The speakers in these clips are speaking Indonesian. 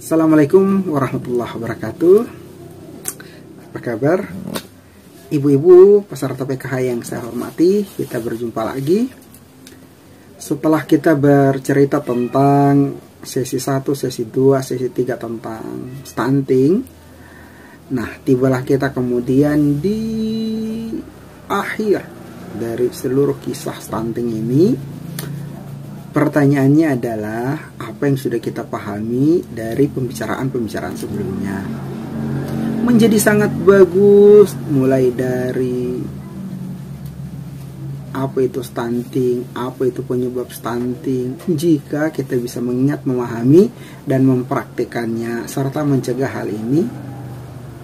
Assalamualaikum warahmatullahi wabarakatuh. Apa kabar ibu-ibu peserta PKH yang saya hormati? Kita berjumpa lagi setelah kita bercerita tentang sesi 1, sesi 2, sesi 3 tentang stunting. Nah, tibalah kita kemudian di akhir dari seluruh kisah stunting ini. Pertanyaannya adalah, apa yang sudah kita pahami dari pembicaraan-pembicaraan sebelumnya? Menjadi sangat bagus, mulai dari apa itu stunting, apa itu penyebab stunting, jika kita bisa mengingat, memahami, dan mempraktikannya, serta mencegah hal ini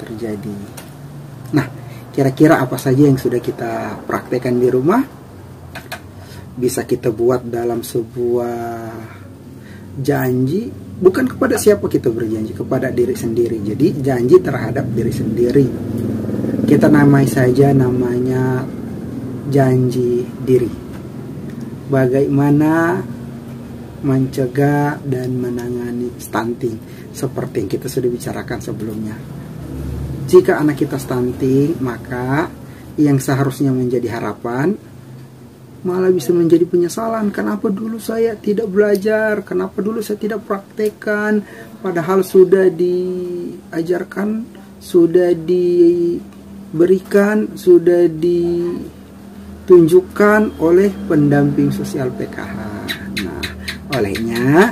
terjadi. Nah, kira-kira apa saja yang sudah kita praktekkan di rumah? Bisa kita buat dalam sebuah janji, bukan kepada siapa kita berjanji, kepada diri sendiri. Jadi janji terhadap diri sendiri. Kita namai saja namanya janji diri. Bagaimana mencegah dan menangani stunting, seperti yang kita sudah bicarakan sebelumnya. Jika anak kita stunting, maka yang seharusnya menjadi harapan malah bisa menjadi penyesalan. Kenapa dulu saya tidak belajar? Kenapa dulu saya tidak praktekkan? Padahal sudah diajarkan, sudah diberikan, sudah ditunjukkan oleh pendamping sosial PKH. Nah, olehnya,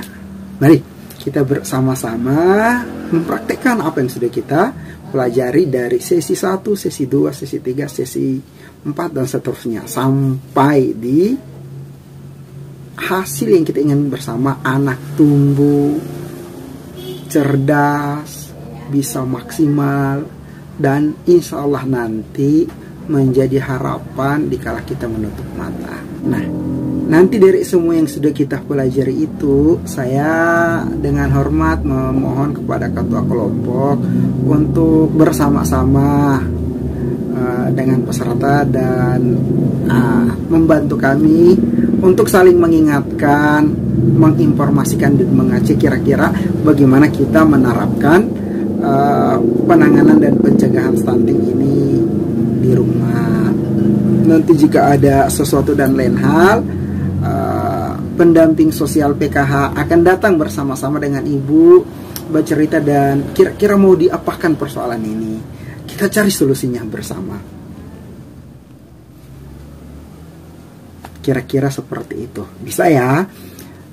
mari kita bersama-sama mempraktekkan apa yang sudah kita pelajari dari sesi 1, sesi 2, sesi 3, sesi 4 dan seterusnya, sampai di hasil yang kita ingin bersama. Anak tumbuh cerdas, bisa maksimal, dan insya Allah nanti menjadi harapan dikala kita menutup mata. Nah, nanti dari semua yang sudah kita pelajari itu, saya dengan hormat memohon kepada ketua kelompok untuk bersama-sama dengan peserta dan membantu kami untuk saling mengingatkan, menginformasikan, dan mengajak kira-kira bagaimana kita menerapkan penanganan dan pencegahan stunting ini di rumah. Nanti jika ada sesuatu dan lain hal, pendamping sosial PKH akan datang bersama-sama dengan ibu, bercerita dan kira-kira mau diapakan persoalan ini. Kita cari solusinya bersama. Kira-kira seperti itu. Bisa ya?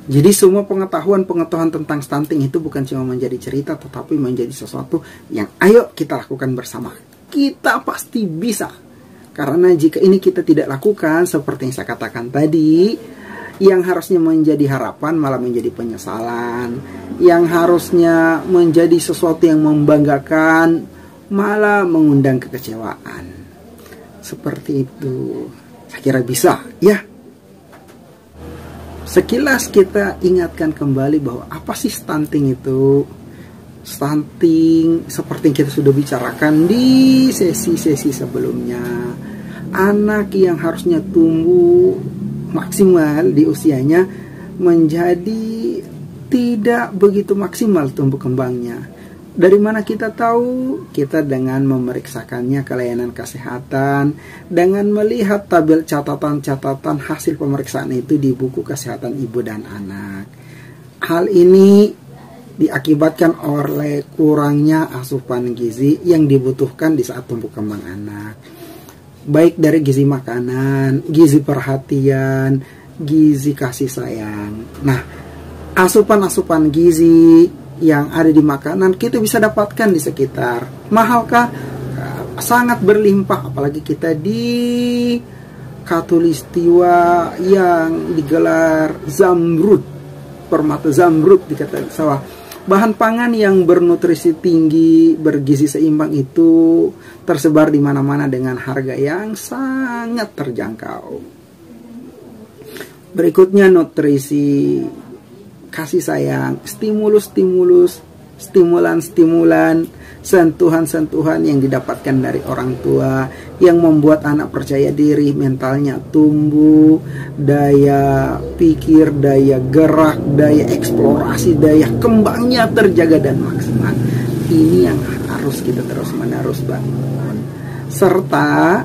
Jadi semua pengetahuan tentang stunting itu bukan cuma menjadi cerita, tetapi menjadi sesuatu yang ayo kita lakukan bersama. Kita pasti bisa. Karena jika ini kita tidak lakukan, seperti yang saya katakan tadi, yang harusnya menjadi harapan malah menjadi penyesalan. Yang harusnya menjadi sesuatu yang membanggakan malah mengundang kekecewaan. Seperti itu. Saya kira bisa, ya. Sekilas kita ingatkan kembali bahwa apa sih stunting itu? Stunting seperti yang kita sudah bicarakan di sesi-sesi sebelumnya. Anak yang harusnya tumbuh maksimal di usianya menjadi tidak begitu maksimal tumbuh kembangnya. Dari mana kita tahu? Kita dengan memeriksakannya ke layanan kesehatan, dengan melihat tabel catatan-catatan hasil pemeriksaan itu di buku kesehatan ibu dan anak. Hal ini diakibatkan oleh kurangnya asupan gizi yang dibutuhkan di saat tumbuh kembang anak. Baik dari gizi makanan, gizi perhatian, gizi kasih sayang. Nah, asupan-asupan gizi yang ada di makanan kita bisa dapatkan di sekitar. Mahalkah? Sangat berlimpah, apalagi kita di Katulistiwa yang digelar Zamrud, permata Zamrud di kata sawah. Bahan pangan yang bernutrisi tinggi, bergizi seimbang itu tersebar di mana-mana dengan harga yang sangat terjangkau. Berikutnya nutrisi kasih sayang, stimulus-stimulus stimulan-stimulan, sentuhan-sentuhan yang didapatkan dari orang tua yang membuat anak percaya diri, mentalnya tumbuh, daya pikir, daya gerak, daya eksplorasi, daya kembangnya terjaga dan maksimal. Ini yang harus kita terus-menerus bangun. Serta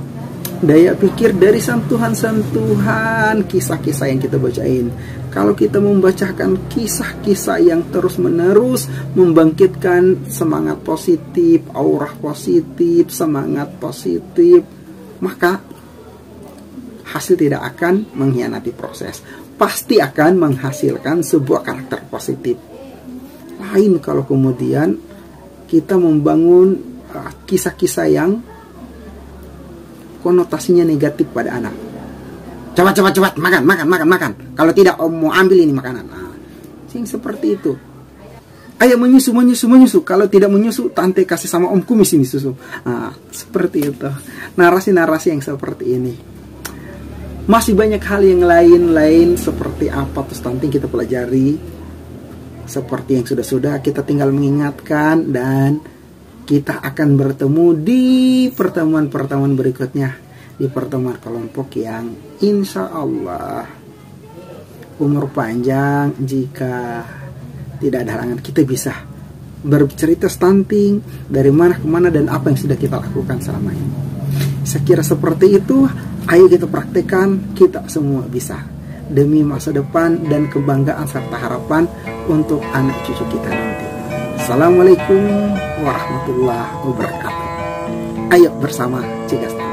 daya pikir dari sentuhan-sentuhan kisah-kisah yang kita bacain. Kalau kita membacakan kisah-kisah yang terus-menerus membangkitkan semangat positif, aura positif, semangat positif, maka hasil tidak akan mengkhianati proses. Pasti akan menghasilkan sebuah karakter positif. Lain kalau kemudian kita membangun kisah-kisah yang konotasinya negatif pada anak. Cepat, makan. Kalau tidak om mau ambil ini makanan. Sing seperti itu. Ayo menyusu. Kalau tidak menyusu, tante kasih sama om kumis ini susu. Seperti itu. Narasi-narasi yang seperti ini. Masih banyak hal yang lain seperti apa tuh stunting kita pelajari. Seperti yang sudah kita tinggal mengingatkan, dan kita akan bertemu di pertemuan-pertemuan berikutnya, di pertemuan kelompok yang insya Allah umur panjang. Jika tidak ada halangan, kita bisa bercerita stunting dari mana ke mana dan apa yang sudah kita lakukan selama ini. Saya kira seperti itu. Ayo kita praktekkan, kita semua bisa, demi masa depan dan kebanggaan serta harapan untuk anak cucu kita nanti. Assalamualaikum warahmatullahi wabarakatuh. Ayo bersama Cigas.